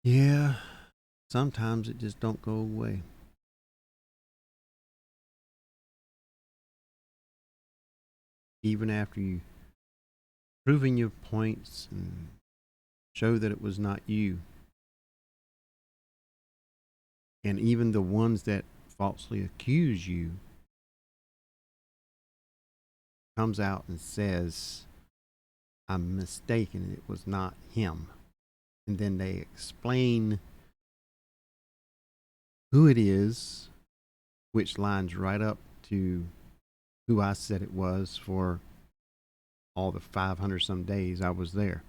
Yeah, sometimes it just don't go away. Even after you proving your points and show that it was not you, and even the ones that falsely accuse you comes out and says, "I'm mistaken. It was not him." And then they explain who it is, which lines right up to who I said it was for all the 500 some days I was there.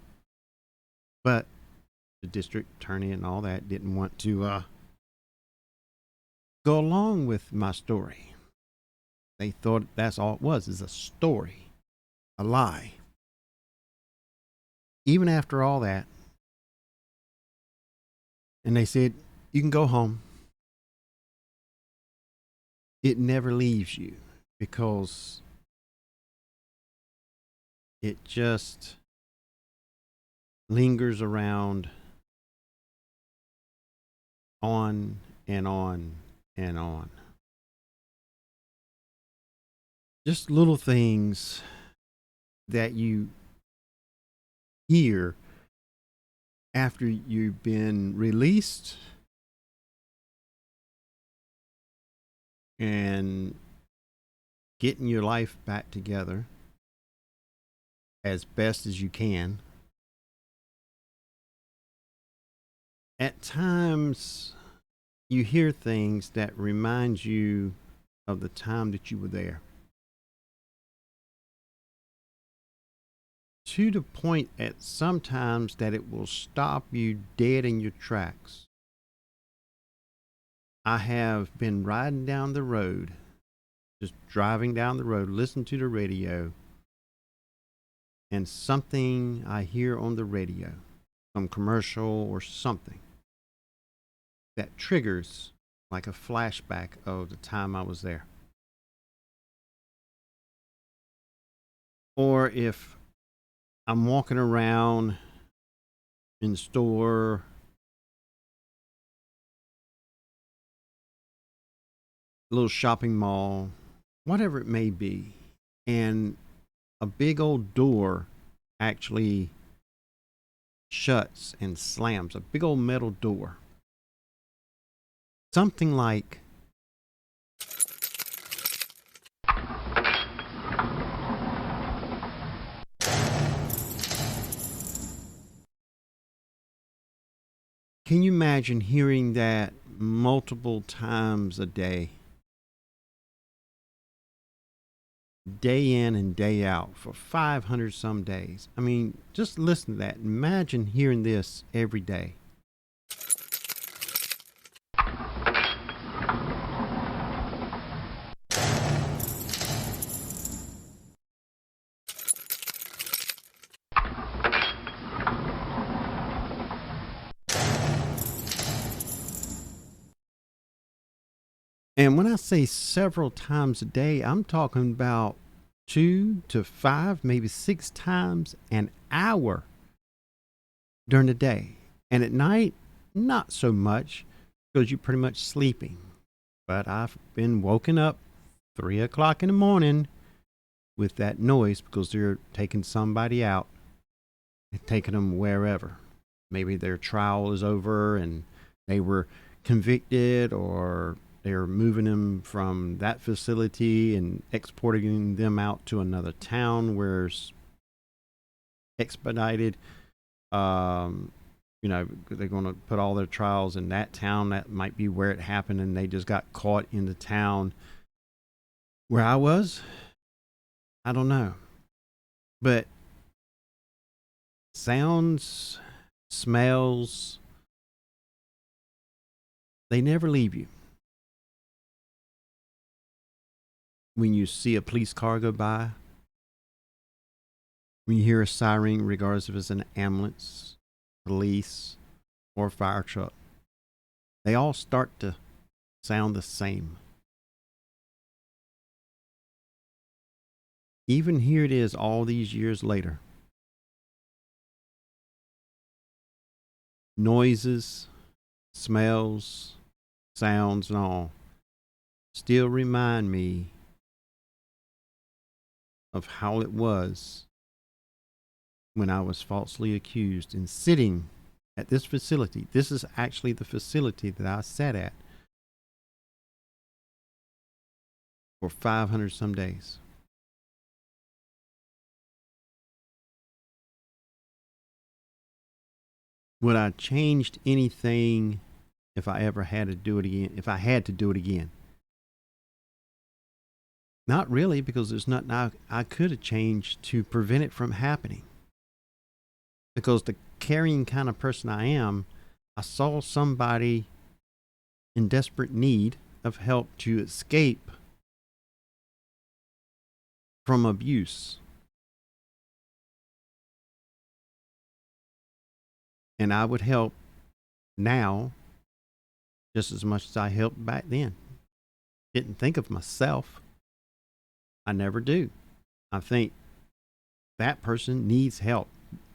But the district attorney and all that didn't want to go along with my story. They thought that's all it was, is a story, a lie. Even after all that, and they said, "You can go home." It never leaves you because it just lingers around on and on and on. Just little things that you hear after you've been released and getting your life back together as best as you can. At times, you hear things that remind you of the time that you were there. To the point at sometimes that it will stop you dead in your tracks. I have been riding down the road, just driving down the road, listening to the radio, and something I hear on the radio, some commercial or something, that triggers like a flashback of the time I was there. Or if I'm walking around in the store, little shopping mall, whatever it may be, and a big old door actually shuts and slams, a big old metal door. Something like, can you imagine hearing that multiple times a day, day in and day out for 500 some days? I mean, just listen to that. Imagine hearing this every day. And when I say several times a day, I'm talking about 2 to 5, maybe 6 times an hour during the day. And at night, not so much because you're pretty much sleeping. But I've been woken up 3 o'clock in the morning with that noise because they're taking somebody out and taking them wherever. Maybe their trial is over and they were convicted, or they're moving them from that facility and exporting them out to another town where it's expedited. Um, they're going to put all their trials in that town. That might be where it happened, and they just got caught in the town where I was. I don't know. But sounds, smells, they never leave you. When you see a police car go by, when you hear a siren, regardless if it's an ambulance, police, or fire truck, they all start to sound the same. Even here it is all these years later. noises, smells, sounds, and all still remind me of how it was when I was falsely accused and sitting at this facility. This is actually the facility that I sat at for 500 some days. Would I changed anything if I ever had to do it again? If I had to do it again? Not really, because there's nothing I could have changed to prevent it from happening. Because the caring kind of person I am, I saw somebody in desperate need of help to escape from abuse. And I would help now just as much as I helped back then. Didn't think of myself. I never do. I think that person needs help,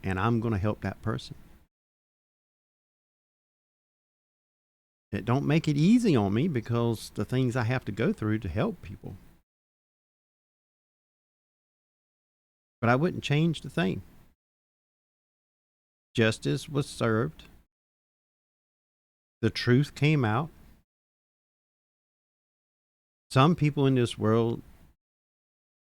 and I'm going to help that person. It don't make it easy on me because the things I have to go through to help people. But I wouldn't change the thing. Justice was served. The truth came out. Some people in this world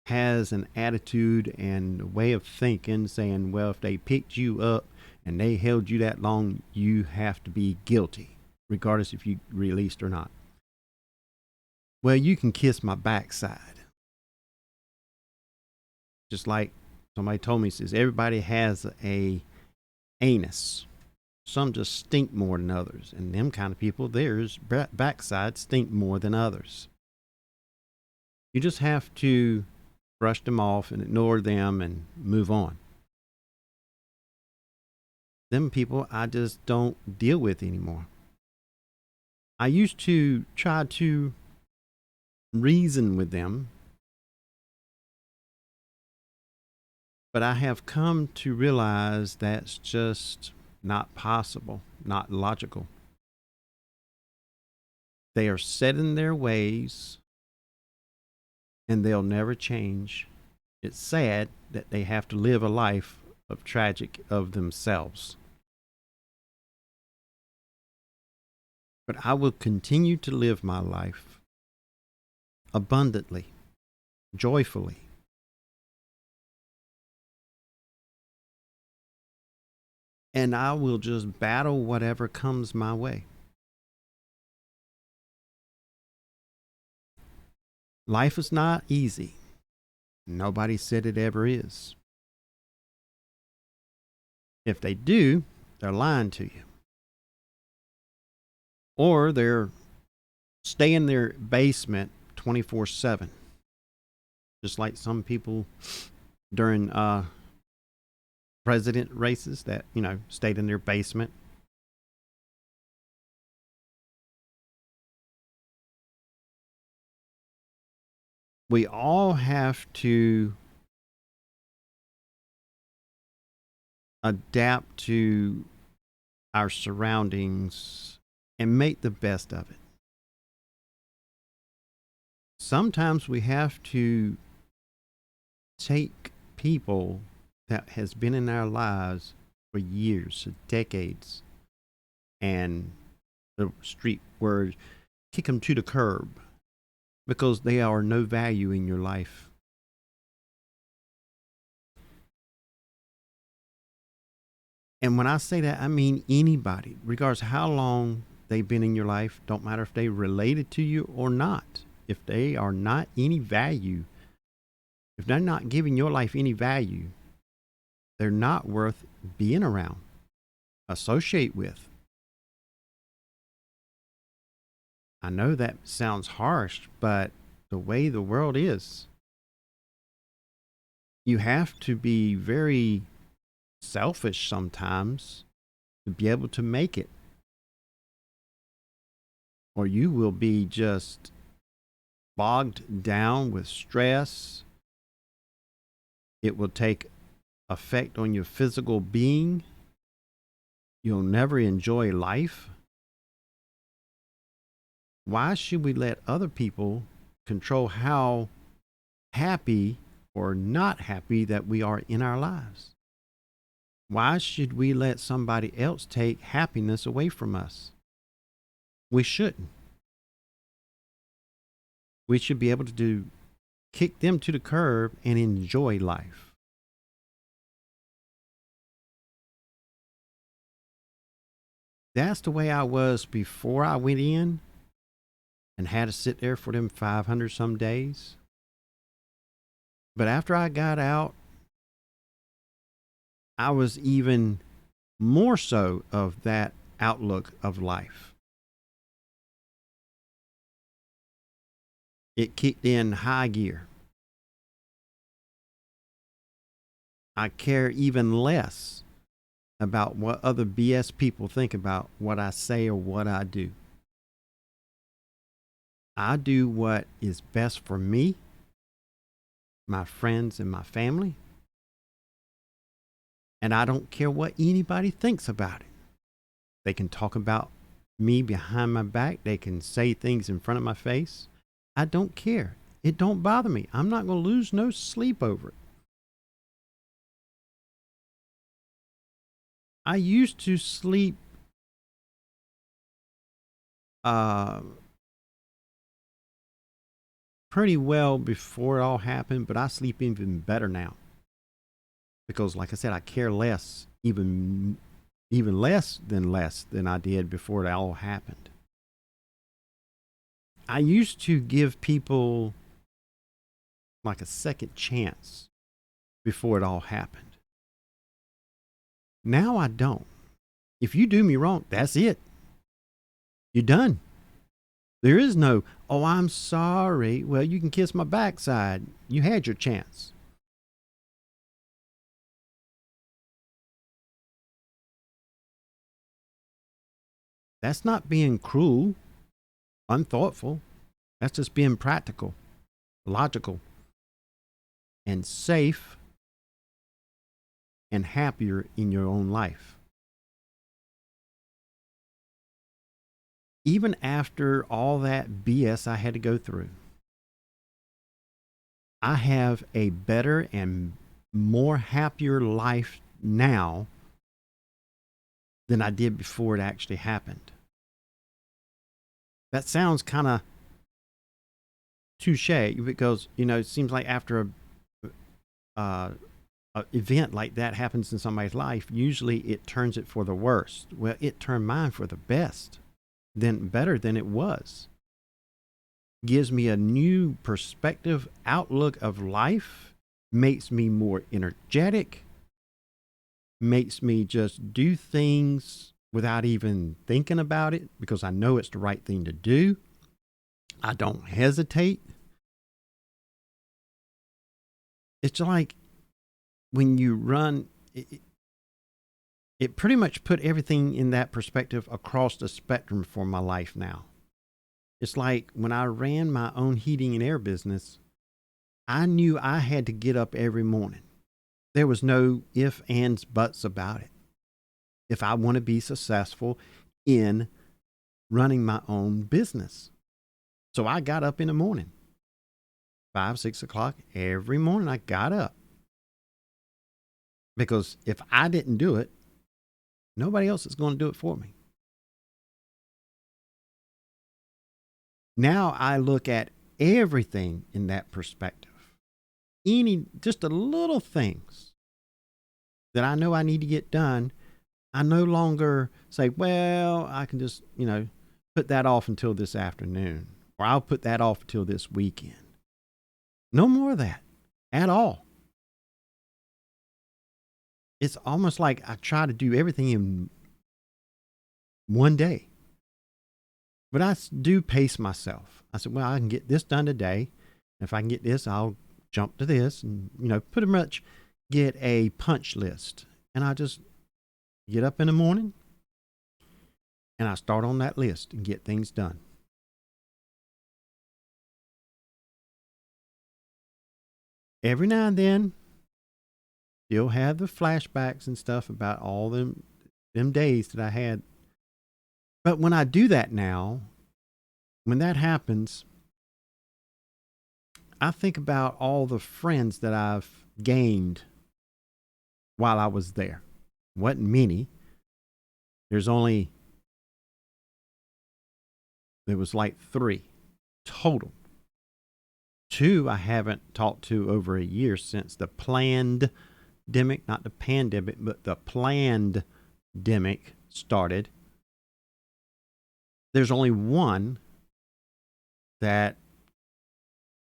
has an attitude and way of thinking saying, well, if they picked you up and they held you that long, you have to be guilty, regardless if you released or not. Well, you can kiss my backside. Just like somebody told me, says everybody has a anus. Some just stink more than others. And them kind of people, theirs backside stink more than others. You just have to brush them off and ignore them and move on. Them people I just don't deal with anymore. I used to try to reason with them, but I have come to realize that's just not possible, not logical. They are set in their ways and they'll never change. It's sad that they have to live a life of tragic of themselves. But I will continue to live my life abundantly, joyfully. And I will just battle whatever comes my way. Life is not easy. Nobody said it ever is. If they do, they're lying to you. Or they're stay in their basement 24/7. Just like some people during president races that, stayed in their basement. We all have to adapt to our surroundings and make the best of it. Sometimes we have to take people that has been in our lives for years, decades, and the street word, kick them to the curb because they are no value in your life. And when I say that, I mean anybody, regardless how long they've been in your life, don't matter if they related to you or not. If they are not any value, if they're not giving your life any value, they're not worth being around, associate with. I know that sounds harsh, but the way the world is, you have to be very selfish sometimes to be able to make it. Or you will be just bogged down with stress. It will take effect on your physical being. you'll never enjoy life. Why should we let other people control how happy or not happy that we are in our lives? Why should we let somebody else take happiness away from us? We shouldn't. We should be able to kick them to the curb and enjoy life. That's the way I was before I went in and had to sit there for them 500 some days. But after I got out, I was even more so of that outlook of life. It kicked in high gear. I care even less about what other BS people think about what I say or what I do. I do what is best for me, my friends, and my family. And I don't care what anybody thinks about it. They can talk about me behind my back. They can say things in front of my face. I don't care. It don't bother me. I'm not going to lose no sleep over it. I used to sleep uh, pretty well before it all happened, but I sleep even better now. Because like I said, I care less, even less than I did before it all happened. I used to give people like a second chance before it all happened. Now I don't. If you do me wrong, that's it. You're done. There is no, oh, I'm sorry. Well, you can kiss my backside. You had your chance. That's not being cruel, unthoughtful. That's just being practical, logical, and safe and happier in your own life. Even after all that BS I had to go through, I have a better and more happier life now than I did before it actually happened. That sounds kind of touche because, it seems like after uh, a event like that happens in somebody's life, usually it turns it for the worst. Well, it turned mine for the best, then better than it was. Gives me a new perspective, outlook of life, makes me more energetic, makes me just do things without even thinking about it because I know it's the right thing to do. I don't hesitate. It's like when you run, it pretty much put everything in that perspective across the spectrum for my life now. It's like when I ran my own heating and air business, I knew I had to get up every morning. There was no ifs, ands, buts about it. If I want to be successful in running my own business. So I got up in the morning, 5, 6 o'clock every morning. I got up because if I didn't do it, nobody else is going to do it for me. Now I look at everything in that perspective. Just the little things that I know I need to get done, I no longer say, well, I can just, put that off until this afternoon, or I'll put that off until this weekend. No more of that at all. It's almost like I try to do everything in one day. But I do pace myself. I said, well, I can get this done today. If I can get this, I'll jump to this and, pretty much get a punch list. And I just get up in the morning and I start on that list and get things done. Every now and then, you'll have the flashbacks and stuff about all them them days that I had. But when I do that now, when that happens, I think about all the friends that I've gained while I was there. Wasn't many. There's only, there was like three total. Two I haven't talked to over a year since the planned demic, not the pandemic, but the planned demic started. There's only one that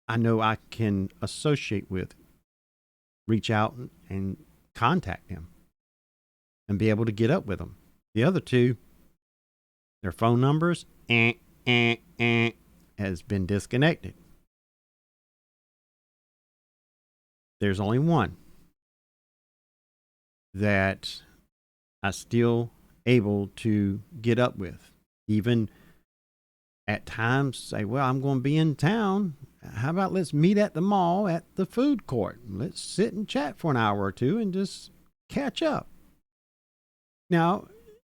I know I can associate with, reach out and contact him and be able to get up with them. The other two, their phone numbers has been disconnected. There's only one that I still able to get up with. Even at times say, well, I'm going to be in town. How about let's meet at the mall at the food court? Let's sit and chat for an hour or two and just catch up. Now,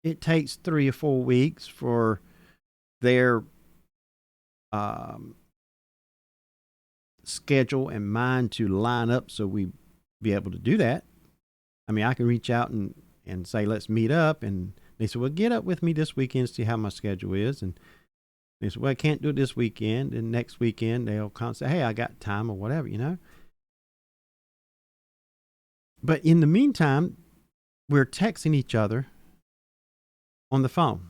it takes 3 or 4 weeks for their schedule and mine to line up so we be able to do that. I mean, I can reach out and say, let's meet up. And they say, well, get up with me this weekend, see how my schedule is. And they say, well, I can't do it this weekend. And next weekend, they'll come say, hey, I got time or whatever, you know. But in the meantime, we're texting each other on the phone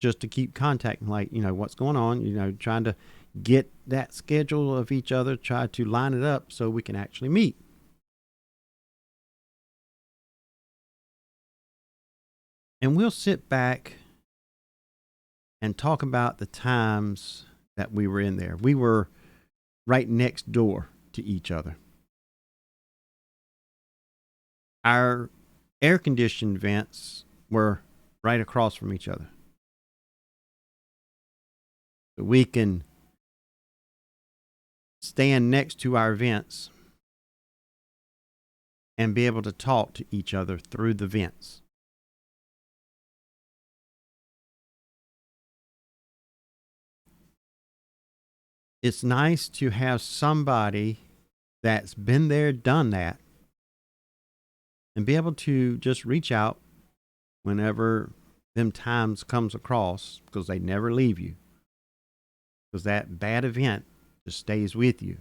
just to keep contacting, like, you know, what's going on, you know, trying to get that schedule of each other, try to line it up so we can actually meet. And we'll sit back and talk about the times that we were in there. We were right next door to each other. Our air conditioned vents were right across from each other. So we can stand next to our vents and be able to talk to each other through the vents. It's nice to have somebody that's been there, done that, and be able to just reach out whenever them times comes across, because they never leave you, because that bad event just stays with you.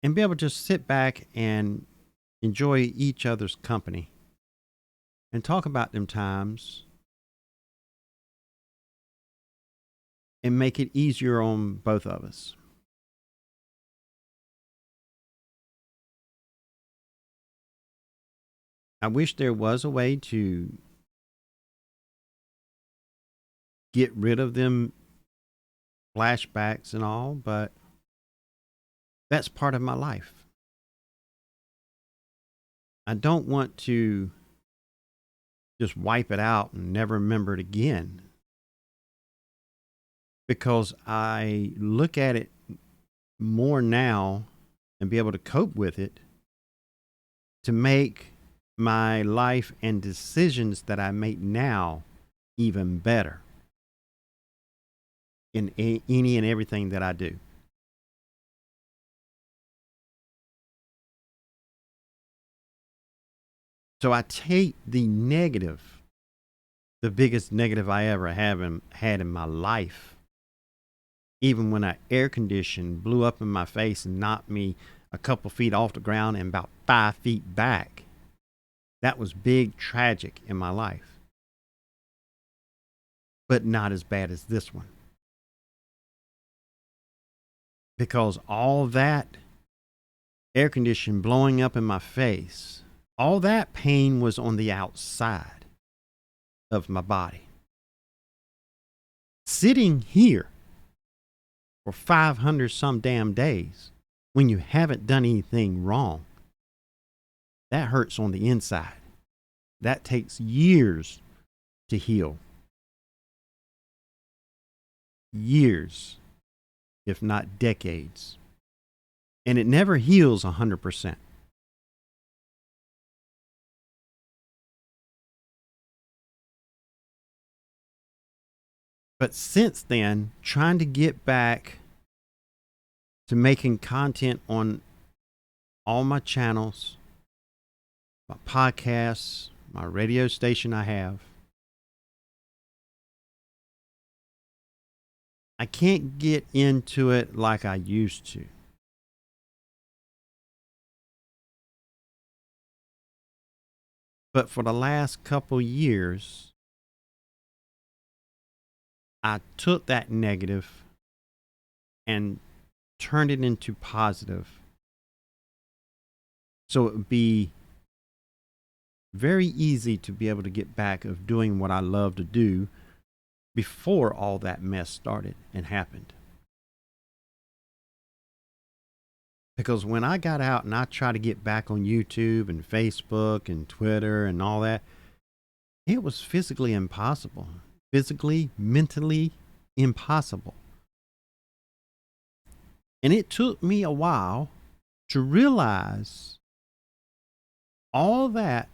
And be able to just sit back and enjoy each other's company and talk about them times and make it easier on both of us. I wish there was a way to get rid of them flashbacks and all, but that's part of my life. I don't want to just wipe it out and never remember it again, because I look at it more now and be able to cope with it to make my life and decisions that I make now even better in any and everything that I do. So I take the negative, the biggest negative I ever had in my life, even when an air condition blew up in my face and knocked me a couple feet off the ground and about 5 feet back. That was big, tragic in my life, but not as bad as this one. Because all that air condition blowing up in my face, all that pain was on the outside of my body. Sitting here for 500 some damn days when you haven't done anything wrong, that hurts on the inside. That takes years to heal. Years, if not decades. And it never heals 100%. But since then, trying to get back to making content on all my channels, my podcasts, my radio station I have, I can't get into it like I used to. But for the last couple years, I took that negative and turned it into positive. So it would be very easy to be able to get back of doing what I love to do before all that mess started and happened. Because when I got out and I tried to get back on YouTube and Facebook and Twitter and all that, it was physically impossible. Physically, mentally impossible. And it took me a while to realize all that,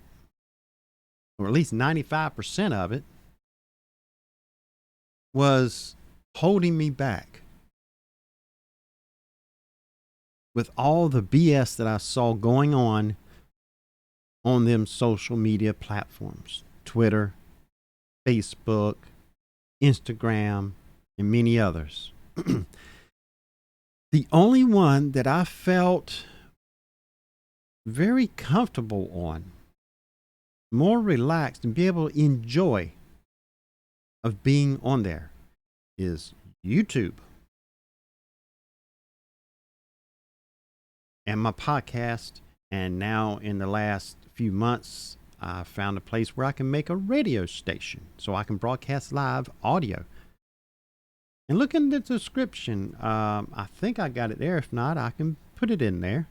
or at least 95% of it, was holding me back. With all the BS that I saw going on them social media platforms, Twitter, Facebook, Instagram, and many others. The only one that I felt very comfortable on, more relaxed, and be able to enjoy of being on there is YouTube and my podcast. And now in the last few months, I found a place where I can make a radio station so I can broadcast live audio. And look in the description. I think I got it there. If not, I can put it in there.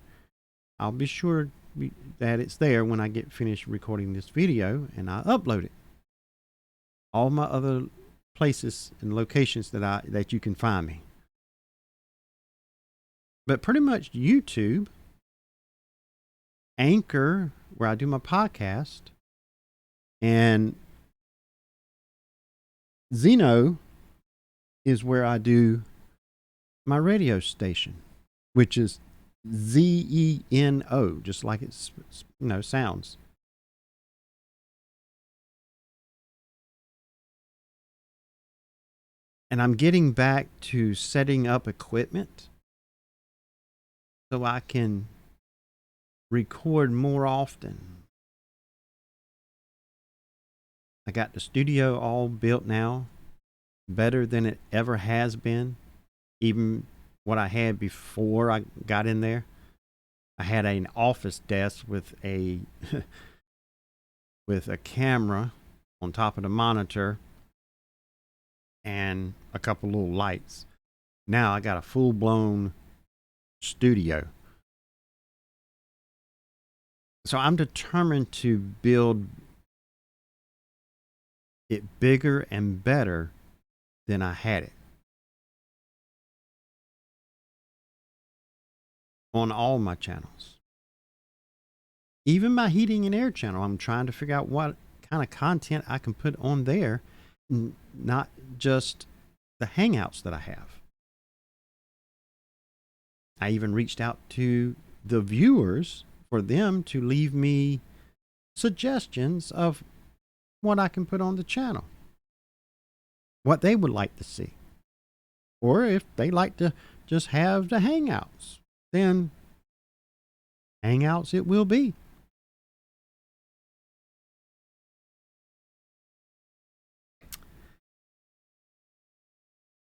I'll be sure that it's there when I get finished recording this video and I upload it. All my other places and locations that you can find me. But pretty much YouTube, Anchor, where I do my podcast, and Zeno is where I do my radio station, which is Zeno, just like it sounds. And I'm getting back to setting up equipment so I can record more often. I got the studio all built now, better than it ever has been, even what I had before I got in there. I had an office desk with a with a camera on top of the monitor and a couple little lights. Now I got a full-blown studio. So I'm determined to build it bigger and better than I had it. On all my channels. Even my heating and air channel, I'm trying to figure out what kind of content I can put on there, not just the hangouts that I have. I even reached out to the viewers for them to leave me suggestions of what I can put on the channel, what they would like to see, or if they like to just have the hangouts, then hangouts it will be.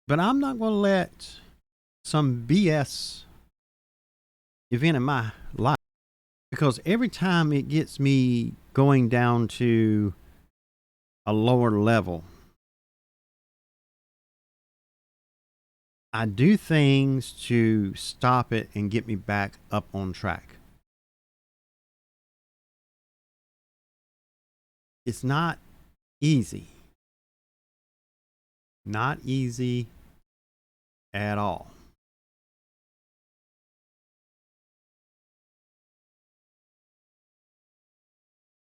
But I'm not going to let some BS event in my life, because every time it gets me going down to a lower level, I do things to stop it and get me back up on track. It's not easy. Not easy at all.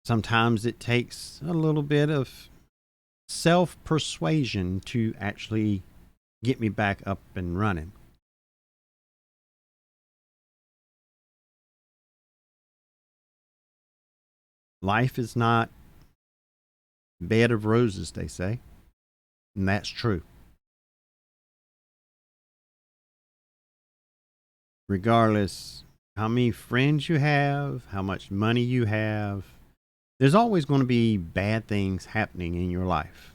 Sometimes it takes a little bit of self persuasion to actually get me back up and running. Life is not bed of roses, they say, and that's true. Regardless how many friends you have, how much money you have, there's always going to be bad things happening in your life.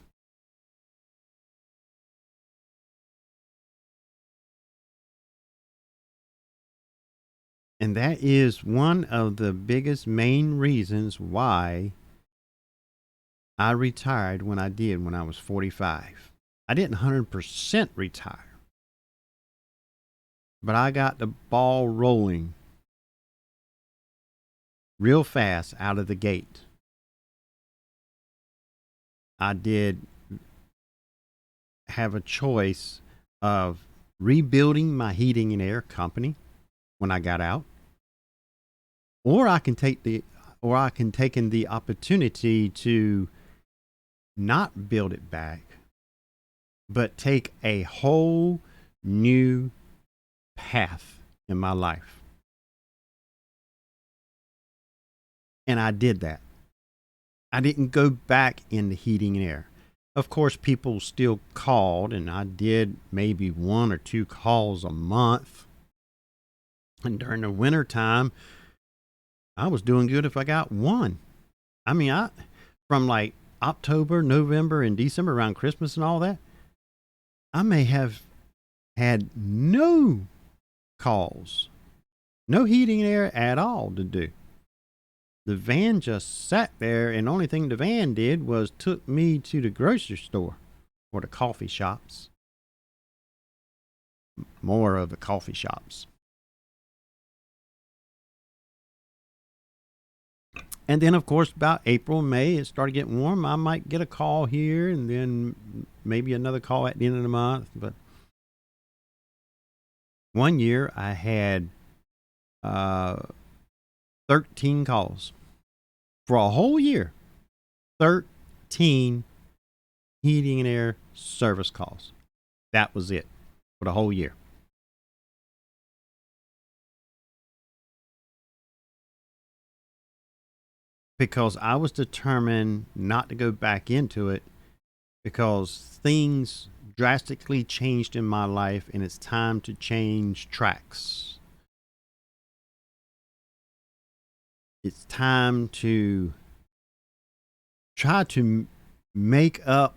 And that is one of the biggest main reasons why I retired when I did when I was 45. I didn't 100% retire, but I got the ball rolling real fast out of the gate. I did have a choice of rebuilding my heating and air company when I got out, or I can take in the opportunity to not build it back, but take a whole new path in my life. And I did that. I didn't go back into heating and air. Of course, people still called, and I did maybe 1 or 2 calls a month. And during the winter time, I was doing good if I got one. I mean, from like October, November, and December around Christmas and all that, I may have had no calls, no heating and air at all to do. The van just sat there, and the only thing the van did was took me to the grocery store or the coffee shops. More of the coffee shops. And then, of course, about April, May, it started getting warm. I might get a call here and then maybe another call at the end of the month. But one year I had uh, 13 calls for a whole year. 13 heating and air service calls. That was it for the whole year. Because I was determined not to go back into it because things drastically changed in my life and it's time to change tracks. It's time to try to make up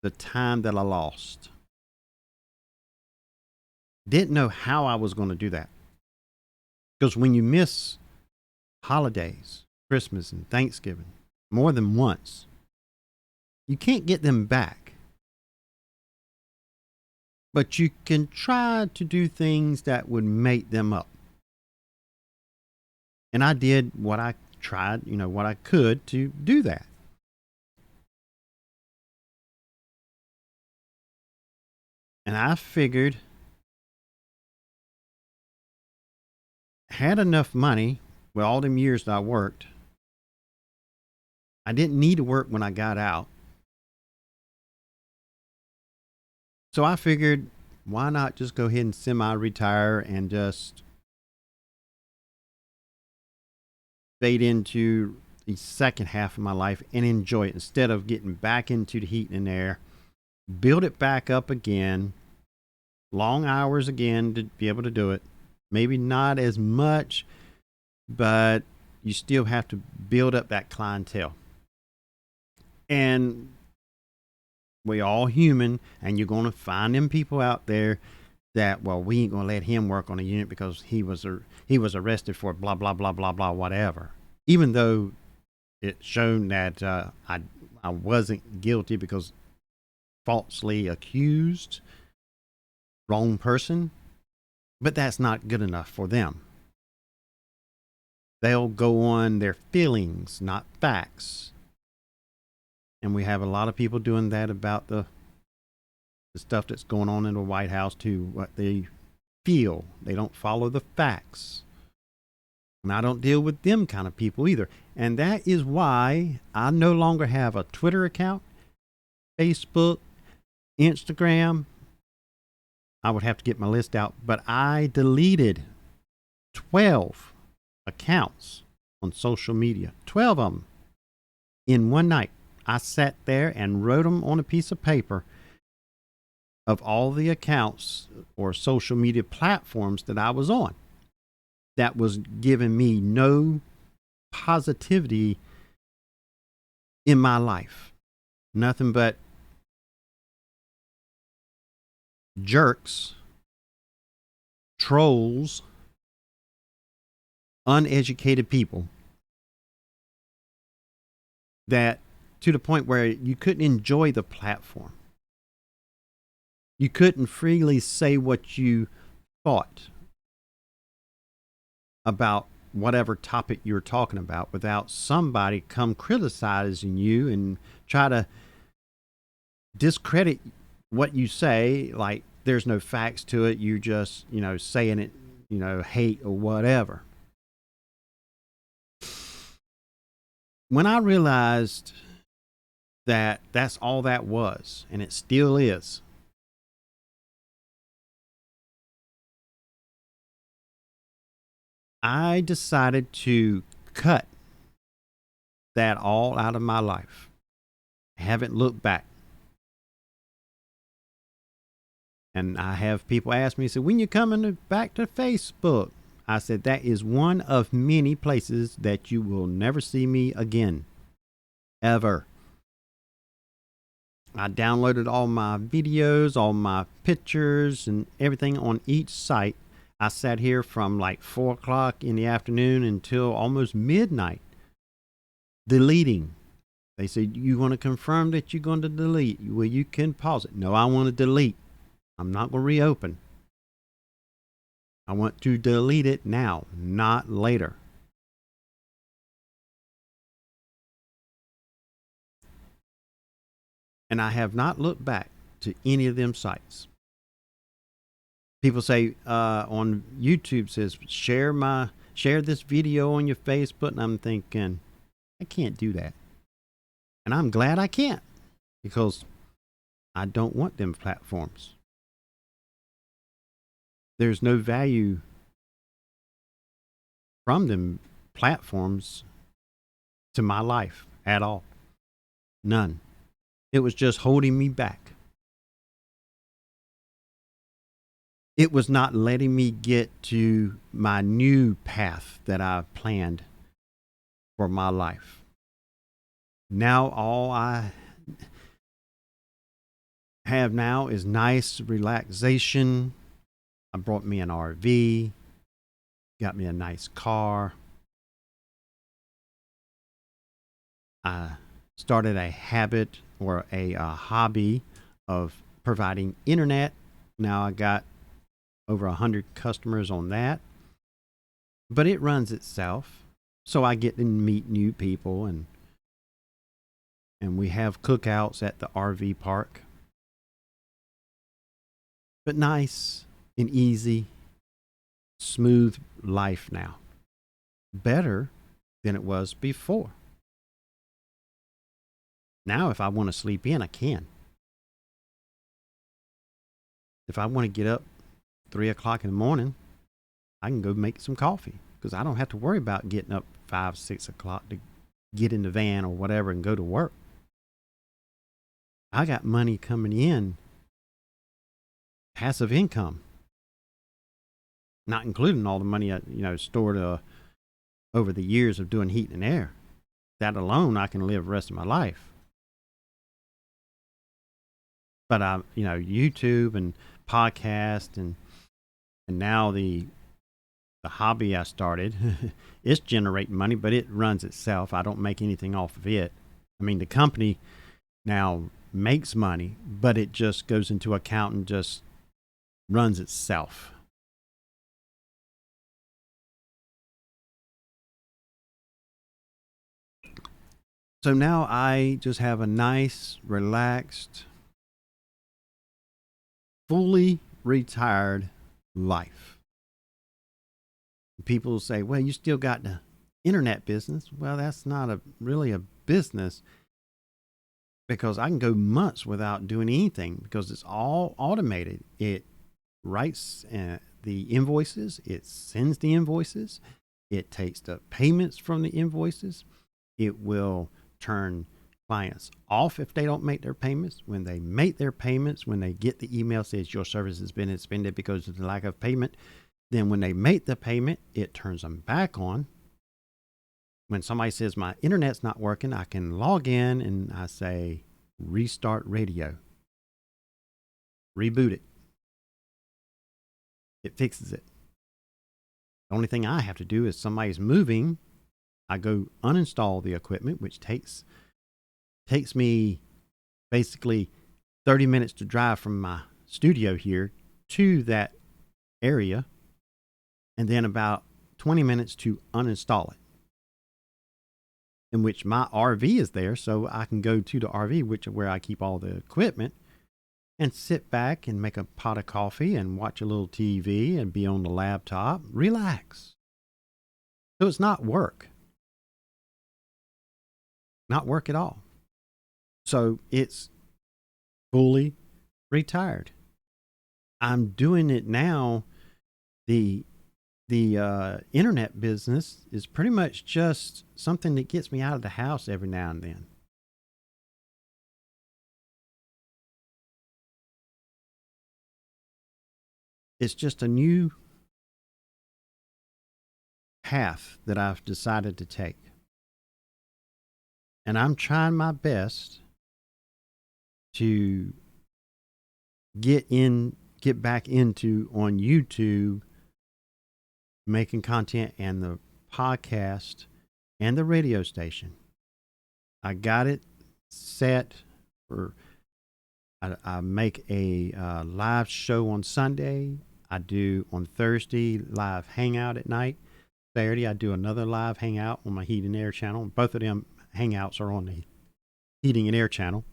the time that I lost. Didn't know how I was going to do that. Because when you miss holidays, Christmas and Thanksgiving more than once, you can't get them back. But you can try to do things that would make them up. And I did what I tried, what I could to do that. And I figured, had enough money with all them years that I worked. I didn't need to work when I got out. So I figured, why not just go ahead and semi-retire and just fade into the second half of my life and enjoy it instead of getting back into the heat and air, build it back up again, long hours again to be able to do it. Maybe not as much, but you still have to build up that clientele. And we all human, and you're going to find them people out there that, well, we ain't going to let him work on a unit because he was arrested for blah blah blah blah blah whatever. Even though it's shown that I wasn't guilty because falsely accused, wrong person, but that's not good enough for them. They'll go on their feelings, not facts. And we have a lot of people doing that about the stuff that's going on in the White House too, what they feel. They don't follow the facts. And I don't deal with them kind of people either. And that is why I no longer have a Twitter account Facebook, Instagram. I would have to get my list out, but I deleted 12 accounts on social media, 12 of them in one night. I sat there and wrote them on a piece of paper of all the accounts or social media platforms that I was on that was giving me no positivity in my life. Nothing but jerks, trolls, uneducated people that to the point where you couldn't enjoy the platform. You couldn't freely say what you thought about whatever topic you're talking about without somebody come criticizing you and try to discredit what you say, like there's no facts to it, you just, saying it, hate or whatever. When I realized that that's all that was, and it still is, I decided to cut that all out of my life. I haven't looked back. And I have people ask me, say, when you coming back to Facebook? I said, that is one of many places that you will never see me again. Ever. I downloaded all my videos, all my pictures, and everything on each site. I sat here from like 4 o'clock in the afternoon until almost midnight, deleting. They said, you want to confirm that you're going to delete? Well, you can pause it. No, I want to delete. I'm not going to reopen. I want to delete it now, not later. And I have not looked back to any of them sites. People say on YouTube says share this video on your Facebook, and I'm thinking I can't do that, and I'm glad I can't because I don't want them platforms. There's no value from them platforms to my life at all. None. It was just holding me back. It was not letting me get to my new path that I planned for my life. Now all I have now is nice relaxation. I brought me an RV, got me a nice car. I started a habit or a hobby of providing internet. Now I got over 100 customers on that, but it runs itself. So I get to meet new people, and we have cookouts at the RV park. But nice and easy, smooth life now. Better than it was before. Now if I want to sleep in, I can. If I want to get up 3 o'clock in the morning, I can go make some coffee because I don't have to worry about getting up 5, 6 o'clock to get in the van or whatever and go to work. I got money coming in, passive income, not including all the money I stored over the years of doing heat and air. That alone, I can live the rest of my life. But YouTube and podcast and now the hobby I started, it's generating money, but it runs itself. I don't make anything off of it. I mean, the company now makes money, but it just goes into account and just runs itself. So now I just have a nice, relaxed, fully retired life. People say, well, you still got the internet business. Well, that's not really a business. because I can go months without doing anything because it's all automated. It writes the invoices, it sends the invoices, it takes the payments from the invoices, it will turn clients off if they don't make their payments. When they make their payments, when they get the email says your service has been suspended because of the lack of payment, then when they make the payment, it turns them back on. When somebody says my internet's not working, I can log in and I say restart radio, reboot it. It fixes it. The only thing I have to do is somebody's moving, I go uninstall the equipment, which takes me basically 30 minutes to drive from my studio here to that area, and then about 20 minutes to uninstall it, in which my RV is there, so I can go to the RV, which is where I keep all the equipment, and sit back and make a pot of coffee and watch a little TV and be on the laptop, relax. So it's not work. Not work at all. So it's fully retired. I'm doing it now. The internet business is pretty much just something that gets me out of the house every now and then. It's just a new path that I've decided to take. And I'm trying my best to get back into on YouTube, making content and the podcast and the radio station. I got it set for, I make a live show on Sunday. I do on Thursday live hangout at night. Saturday I do another live hangout on my heat and air channel. Both of them hangouts are on the heating and air channel.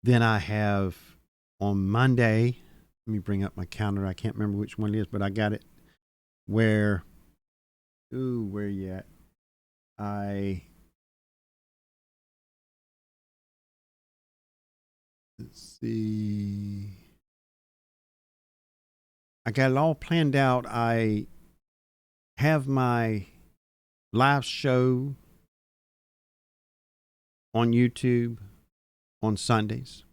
Then I have on Monday, let me bring up my calendar. I can't remember which one it is, but I got it where you at? Let's see. I got it all planned out. I have my live show on YouTube on Sundays.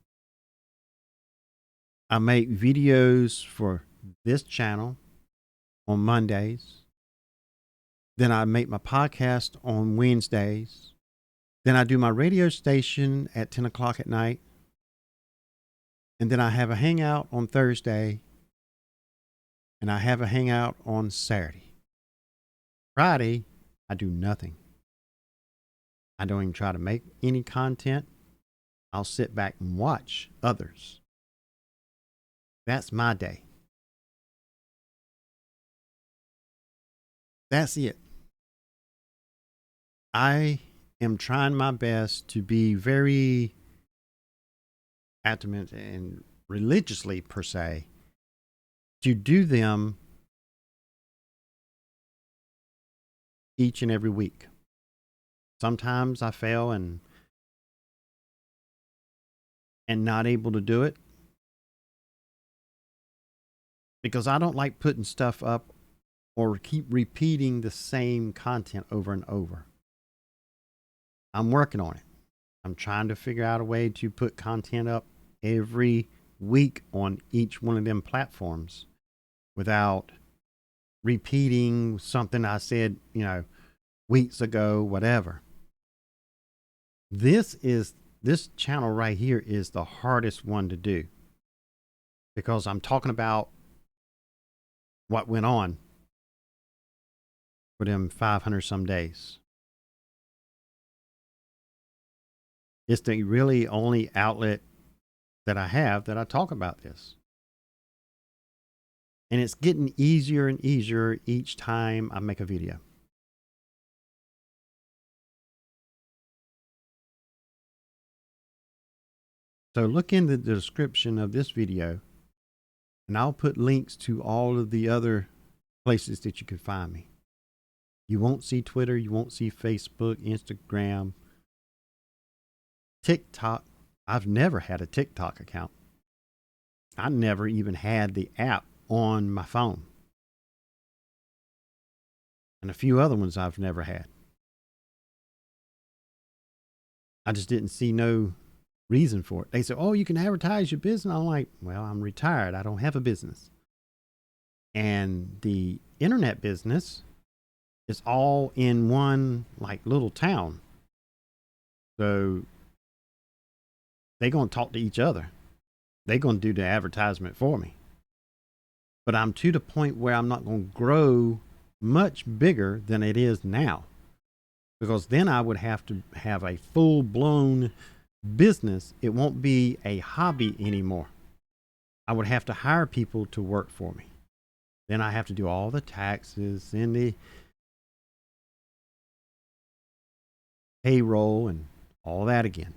I make videos for this channel on Mondays. Then I make my podcast on Wednesdays. Then I do my radio station at 10 o'clock at night. And then I have a hangout on Thursday. And I have a hangout on Saturday. Friday, I do nothing. I don't even try to make any content. I'll sit back and watch others. That's my day. That's it. I am trying my best to be very adamant and religiously, per se, to do them each and every week. Sometimes I fail and not able to do it because I don't like putting stuff up or keep repeating the same content over and over. I'm working on it. I'm trying to figure out a way to put content up every week on each one of them platforms without repeating something I said, weeks ago, whatever. This channel right here is the hardest one to do because I'm talking about what went on for them 500 some days. It's the really only outlet that I have that I talk about this. And it's getting easier and easier each time I make a video. So look in the description of this video and I'll put links to all of the other places that you can find me. You won't see Twitter, you won't see Facebook, Instagram, TikTok, I've never had a TikTok account. I never even had the app on my phone. And a few other ones I've never had. I just didn't see no reason for it. They said, oh, you can advertise your business. I'm like, well, I'm retired. I don't have a business. And the internet business is all in one like little town. So they're going to talk to each other. They're going to do the advertisement for me. But I'm to the point where I'm not going to grow much bigger than it is now. Because then I would have to have a full blown business. It won't be a hobby anymore. I would have to hire people to work for me. Then I have to do all the taxes and the payroll and all that again.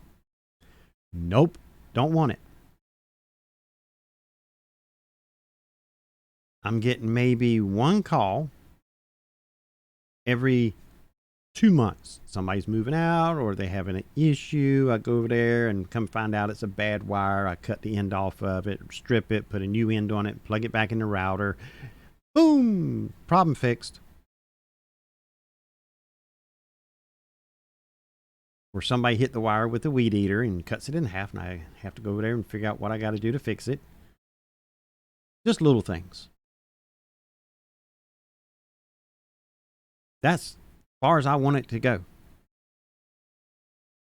Nope, don't want it. I'm getting maybe one call every 2 months. Somebody's moving out or they having an issue. I go over there and come find out it's a bad wire. I cut the end off of it, strip it, put a new end on it, plug it back in the router. Boom, problem fixed. Or somebody hit the wire with a weed eater and cuts it in half, and I have to go over there and figure out what I got to do to fix it. Just little things. That's as far as I want it to go.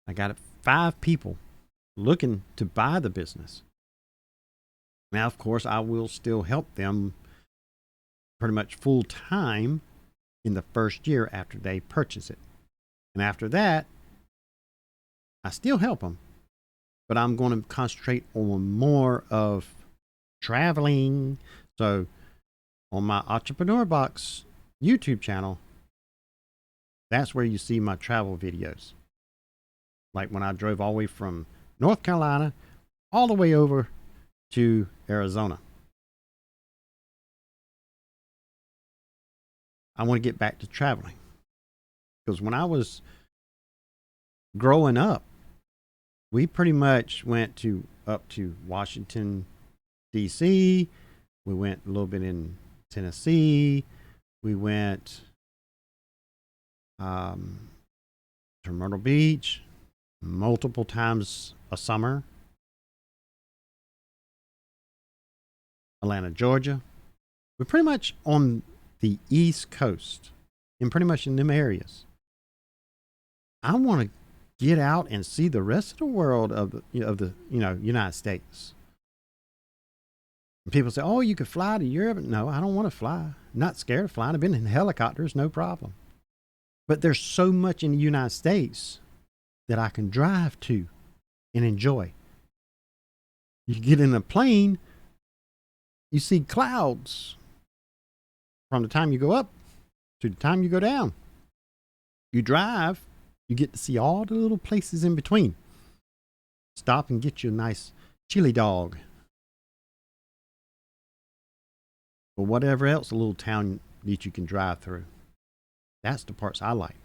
I got 5 people looking to buy the business. Now, of course, I will still help them pretty much full time in the first year after they purchase it. And after that, I still help them, but I'm going to concentrate on more of traveling. So on my Entrepreneur Box YouTube channel, that's where you see my travel videos. Like when I drove all the way from North Carolina all the way over to Arizona. I want to get back to traveling. Because when I was growing up, we pretty much went up to Washington, D.C. We went a little bit in Tennessee. We went to Myrtle Beach multiple times a summer. Atlanta, Georgia. We're pretty much on the East Coast and pretty much in them areas. I want to get out and see the rest of the world of the United States. And people say, "Oh, you could fly to Europe." No, I don't want to fly. I'm not scared of flying. I've been in helicopters, no problem. But there's so much in the United States that I can drive to and enjoy. You get in a plane, you see clouds from the time you go up to the time you go down. You drive, you get to see all the little places in between. Stop and get you a nice chili dog. Or whatever else, a little town that you can drive through. That's the parts I like.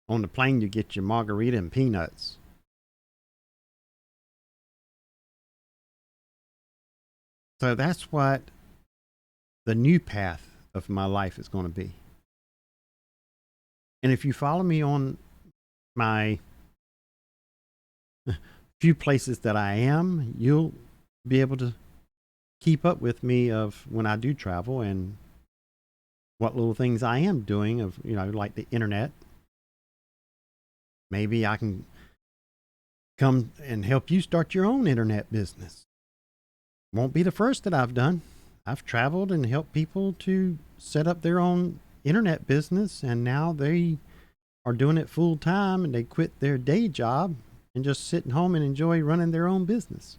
On the plane, you get your margarita and peanuts. So that's what the new path of my life is going to be. And if you follow me on my few places that I am, you'll be able to keep up with me of when I do travel and what little things I am doing of, like the internet. Maybe I can come and help you start your own internet business. Won't be the first that I've done. I've traveled and helped people to set up their own internet business, and now they are doing it full time and they quit their day job and just sitting home and enjoy running their own business.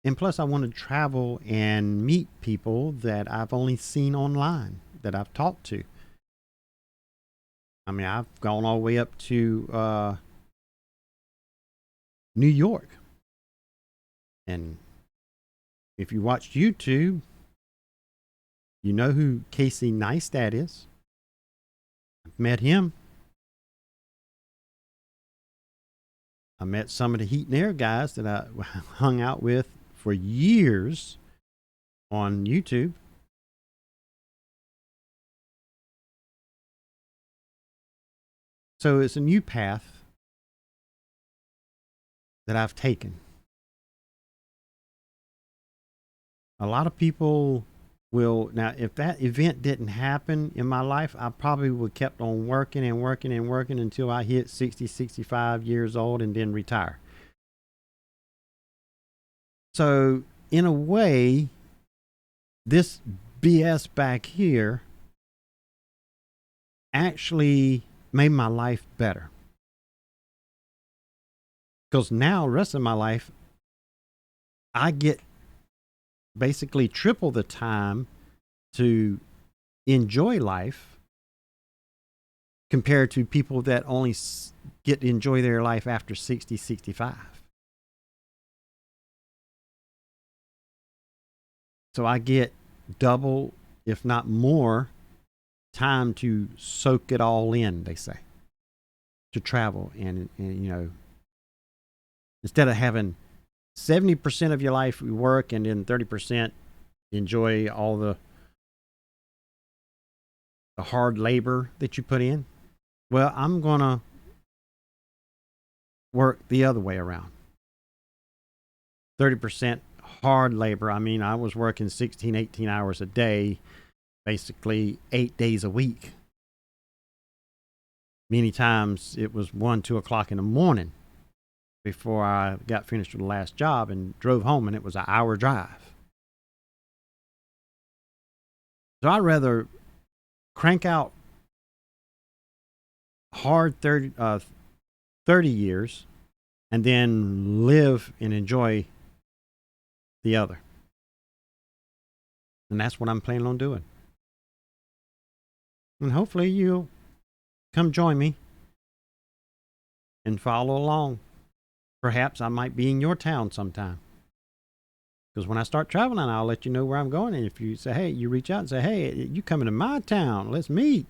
And plus, I want to travel and meet people that I've only seen online, that I've talked to. I mean, I've gone all the way up to New York. And if you watch YouTube, you know who Casey Neistat is. I've met him. I met some of the heat and air guys that I hung out with for years on YouTube. So it's a new path that I've taken. A lot of people will, now, if that event didn't happen in my life, I probably would kept on working and working and working until I hit 60, 65 years old and then retire. So in a way, this BS back here actually made my life better. Because now, the rest of my life, I get basically triple the time to enjoy life compared to people that only get to enjoy their life after 60, 65. So I get double, if not more, time to soak it all in, they say, to travel. And you know, instead of having 70% of your life work and then 30% enjoy all the hard labor that you put in, well, I'm going to work the other way around. 30% hard labor. I mean, I was working 16, 18 hours a day, basically 8 days a week. Many times it was 1, 2 o'clock in the morning before I got finished with the last job and drove home, and it was an hour drive. So I'd rather crank out hard 30 years and then live and enjoy the other. And that's what I'm planning on doing. And hopefully you'll come join me and follow along. Perhaps I might be in your town sometime. Because when I start traveling, I'll let you know where I'm going. And if you say, hey, you reach out and say, hey, you coming to my town, let's meet.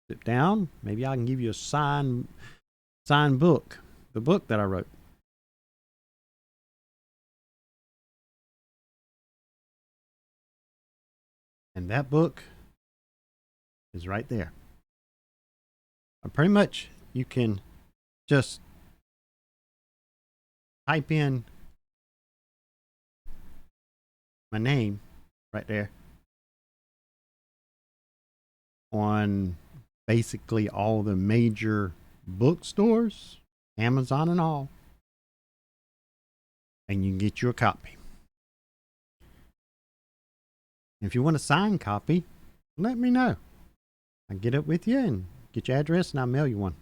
Sit down. Maybe I can give you a signed book, the book that I wrote. And that book is right there. Pretty much you can just type in my name right there on basically all the major bookstores, Amazon and all, and you can get you a copy. If you want a signed copy, let me know. I'll get it with you and get your address and I'll mail you one.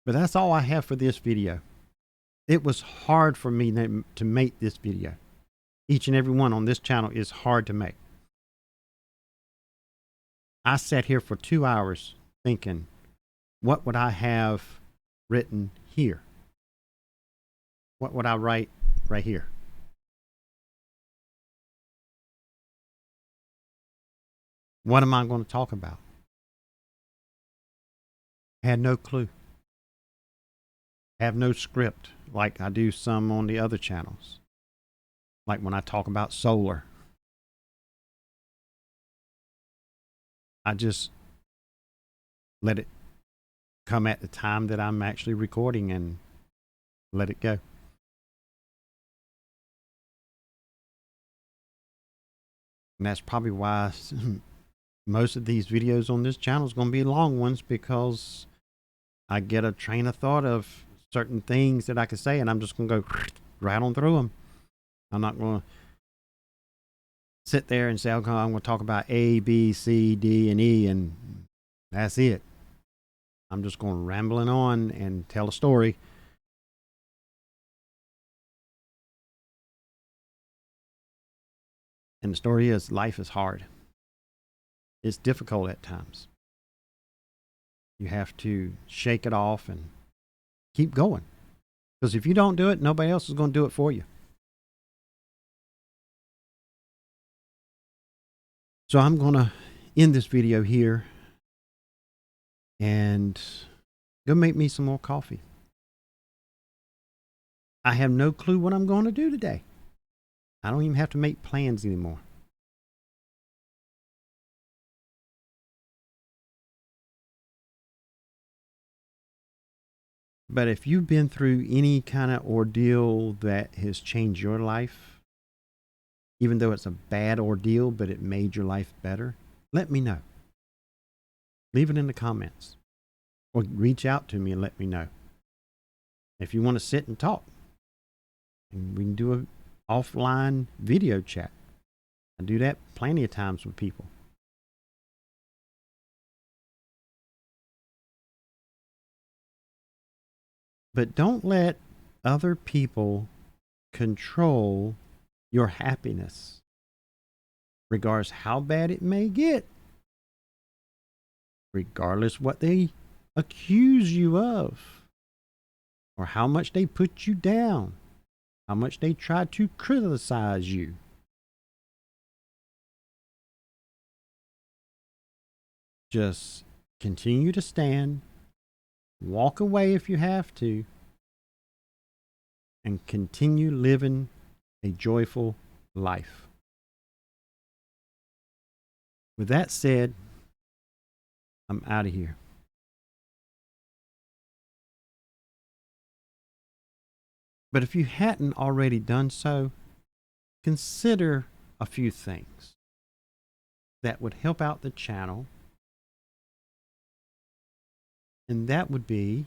But that's all I have for this video. It was hard for me to make this video. Each and every one on this channel is hard to make. I sat here for 2 hours thinking, what would I have written here? What would I write right here? What am I going to talk about? Had no clue. Have no script like I do some on the other channels. Like when I talk about solar. I just let it come at the time that I'm actually recording and let it go. And that's probably why most of these videos on this channel is going to be long ones, because I get a train of thought of certain things that I could say and I'm just going to go right on through them. I'm not going to sit there and say, okay, I'm going to talk about A, B, C, D, and E, and that's it. I'm just going rambling on and tell a story. And the story is, life is hard. It's difficult at times. You have to shake it off and keep going. Because if you don't do it, nobody else is going to do it for you. So I'm going to end this video here and go make me some more coffee. I have no clue what I'm going to do today. I don't even have to make plans anymore. But if you've been through any kind of ordeal that has changed your life, even though it's a bad ordeal, but it made your life better, let me know. Leave it in the comments or reach out to me and let me know. If you want to sit and talk, and we can do an offline video chat. I do that plenty of times with people. But don't let other people control your happiness, regardless how bad it may get, regardless what they accuse you of, or how much they put you down, how much they try to criticize you. Just continue to stand, walk away if you have to, and continue living a joyful life. With that said, I'm out of here. But if you hadn't already done so, consider a few things that would help out the channel. And that would be